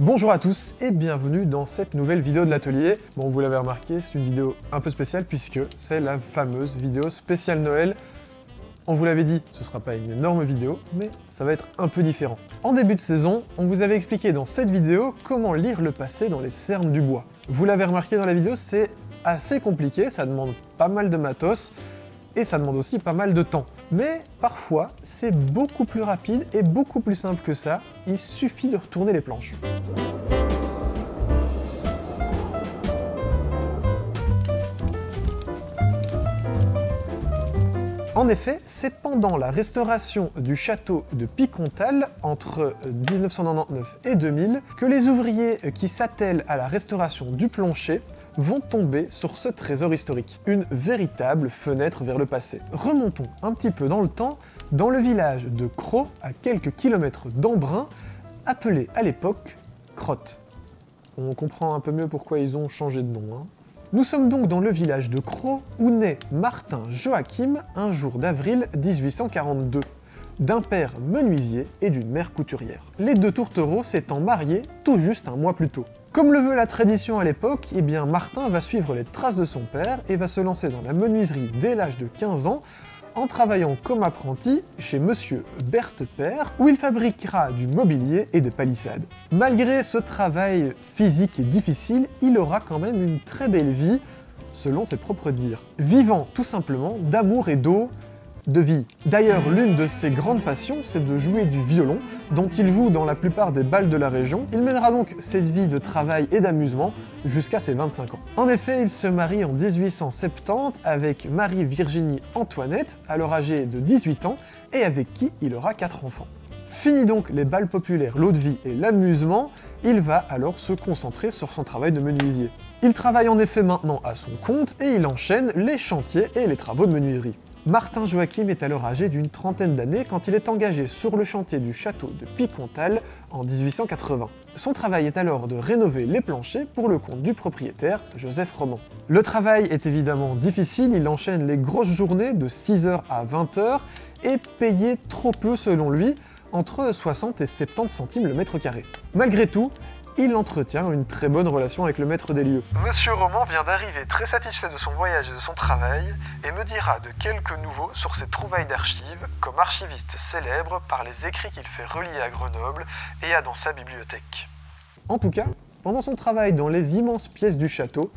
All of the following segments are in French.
Bonjour à tous et bienvenue dans cette nouvelle vidéo de l'atelier. Bon, vous l'avez remarqué, c'est une vidéo un peu spéciale puisque c'est la fameuse vidéo spéciale Noël. On vous l'avait dit, ce sera pas une énorme vidéo, mais ça va être un peu différent. En début de saison, on vous avait expliqué dans cette vidéo comment lire le passé dans les cernes du bois. Vous l'avez remarqué dans la vidéo, c'est assez compliqué, ça demande pas mal de matos et ça demande aussi pas mal de temps. Mais parfois, c'est beaucoup plus rapide et beaucoup plus simple que ça, il suffit de retourner les planches. En effet, c'est pendant la restauration du château de Picontal, entre 1999 et 2000, que les ouvriers qui s'attellent à la restauration du plancher vont tomber sur ce trésor historique, une véritable fenêtre vers le passé. Remontons un petit peu dans le temps, dans le village de Crau, à quelques kilomètres d'Embrun, appelé à l'époque Crotte. On comprend un peu mieux pourquoi ils ont changé de nom, hein. Nous sommes donc dans le village de Crau, où naît Martin Joachim un jour d'avril 1842, d'un père menuisier et d'une mère couturière. Les deux tourtereaux s'étant mariés tout juste un mois plus tôt. Comme le veut la tradition à l'époque, eh bien Martin va suivre les traces de son père et va se lancer dans la menuiserie dès l'âge de 15 ans, en travaillant comme apprenti chez Monsieur Berthepère, où il fabriquera du mobilier et des palissades. Malgré ce travail physique et difficile, il aura quand même une très belle vie, selon ses propres dires, vivant tout simplement d'amour et d'eau, de vie. D'ailleurs, l'une de ses grandes passions, c'est de jouer du violon, dont il joue dans la plupart des bals de la région. Il mènera donc cette vie de travail et d'amusement jusqu'à ses 25 ans. En effet, il se marie en 1870 avec Marie-Virginie Antoinette, alors âgée de 18 ans, et avec qui il aura 4 enfants. Fini donc les bals populaires, l'eau de vie et l'amusement, il va alors se concentrer sur son travail de menuisier. Il travaille en effet maintenant à son compte et il enchaîne les chantiers et les travaux de menuiserie. Martin Joachim est alors âgé d'une trentaine d'années quand il est engagé sur le chantier du château de Picontal en 1880. Son travail est alors de rénover les planchers pour le compte du propriétaire, Joseph Roman. Le travail est évidemment difficile, il enchaîne les grosses journées de 6h à 20h et payé trop peu selon lui, entre 60 et 70 centimes le mètre carré. Malgré tout, il entretient une très bonne relation avec le maître des lieux. Monsieur Roman vient d'arriver très satisfait de son voyage et de son travail et me dira de quelques nouveaux sur ses trouvailles d'archives comme archiviste célèbre par les écrits qu'il fait relier à Grenoble et a dans sa bibliothèque. En tout cas, pendant son travail dans les immenses pièces du château,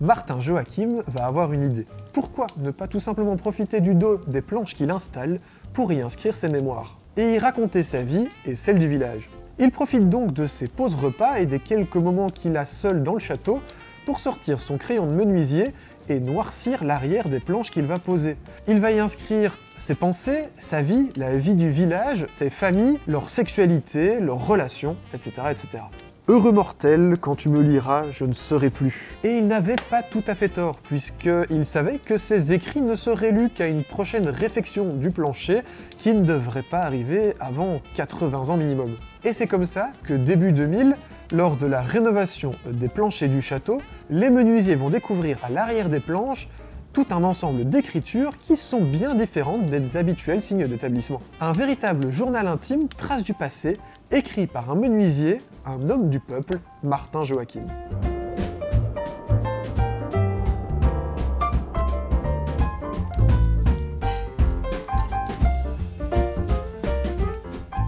Martin Joachim va avoir une idée. Pourquoi ne pas tout simplement profiter du dos des planches qu'il installe pour y inscrire ses mémoires et y raconter sa vie et celle du village? Il profite donc de ses pauses repas et des quelques moments qu'il a seul dans le château pour sortir son crayon de menuisier et noircir l'arrière des planches qu'il va poser. Il va y inscrire ses pensées, sa vie, la vie du village, ses familles, leur sexualité, leurs relations, etc., etc. Heureux mortel, quand tu me liras, je ne serai plus. Et il n'avait pas tout à fait tort, puisqu'il savait que ses écrits ne seraient lus qu'à une prochaine réfection du plancher, qui ne devrait pas arriver avant 80 ans minimum. Et c'est comme ça que début 2000, lors de la rénovation des planchers du château, les menuisiers vont découvrir à l'arrière des planches tout un ensemble d'écritures qui sont bien différentes des habituels signes d'établissement. Un véritable journal intime, trace du passé, écrit par un menuisier, un homme du peuple, Martin Joachim.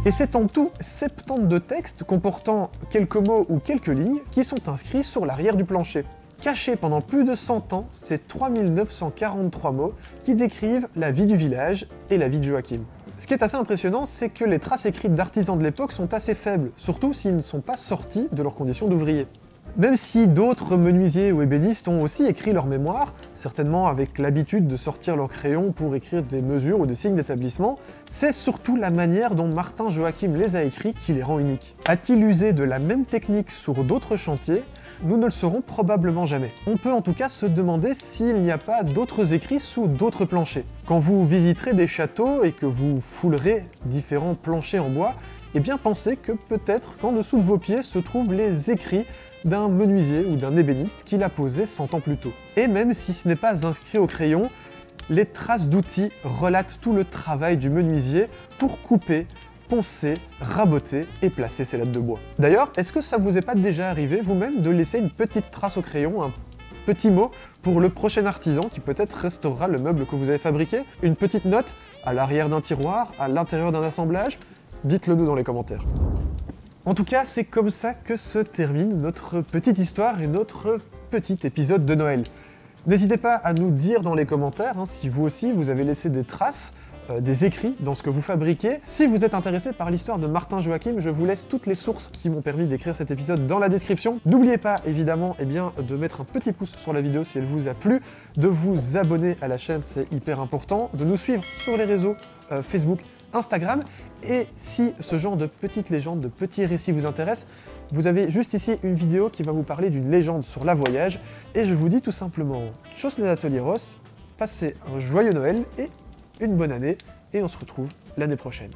Et c'est en tout 72 textes comportant quelques mots ou quelques lignes qui sont inscrits sur l'arrière du plancher. Cachés pendant plus de 100 ans, c'est 3943 mots qui décrivent la vie du village et la vie de Joachim. Ce qui est assez impressionnant, c'est que les traces écrites d'artisans de l'époque sont assez faibles, surtout s'ils ne sont pas sortis de leurs conditions d'ouvriers. Même si d'autres menuisiers ou ébénistes ont aussi écrit leurs mémoires, certainement avec l'habitude de sortir leur crayon pour écrire des mesures ou des signes d'établissement, c'est surtout la manière dont Martin Joachim les a écrits qui les rend uniques. A-t-il usé de la même technique sur d'autres chantiers? Nous ne le saurons probablement jamais. On peut en tout cas se demander s'il n'y a pas d'autres écrits sous d'autres planchers. Quand vous visiterez des châteaux et que vous foulerez différents planchers en bois, eh bien pensez que peut-être qu'en dessous de vos pieds se trouvent les écrits d'un menuisier ou d'un ébéniste qui l'a posé 100 ans plus tôt. Et même si ce n'est pas inscrit au crayon, les traces d'outils relatent tout le travail du menuisier pour couper, poncer, raboter et placer ces lattes de bois. D'ailleurs, est-ce que ça vous est pas déjà arrivé vous-même de laisser une petite trace au crayon, un petit mot pour le prochain artisan qui peut-être restaurera le meuble que vous avez fabriqué? Une petite note à l'arrière d'un tiroir, à l'intérieur d'un assemblage? Dites-le nous dans les commentaires. En tout cas, c'est comme ça que se termine notre petite histoire et notre petit épisode de Noël. N'hésitez pas à nous dire dans les commentaires si vous aussi vous avez laissé des traces, des écrits dans ce que vous fabriquez. Si vous êtes intéressé par l'histoire de Martin Joachim, je vous laisse toutes les sources qui m'ont permis d'écrire cet épisode dans la description. N'oubliez pas évidemment de mettre un petit pouce sur la vidéo si elle vous a plu, de vous abonner à la chaîne, c'est hyper important, de nous suivre sur les réseaux Facebook, Instagram, et si ce genre de petites légendes, de petits récits vous intéresse, vous avez juste ici une vidéo qui va vous parler d'une légende sur la voyage, et je vous dis tout simplement, tchuss les ateliers Ross, passez un joyeux Noël et une bonne année, et on se retrouve l'année prochaine.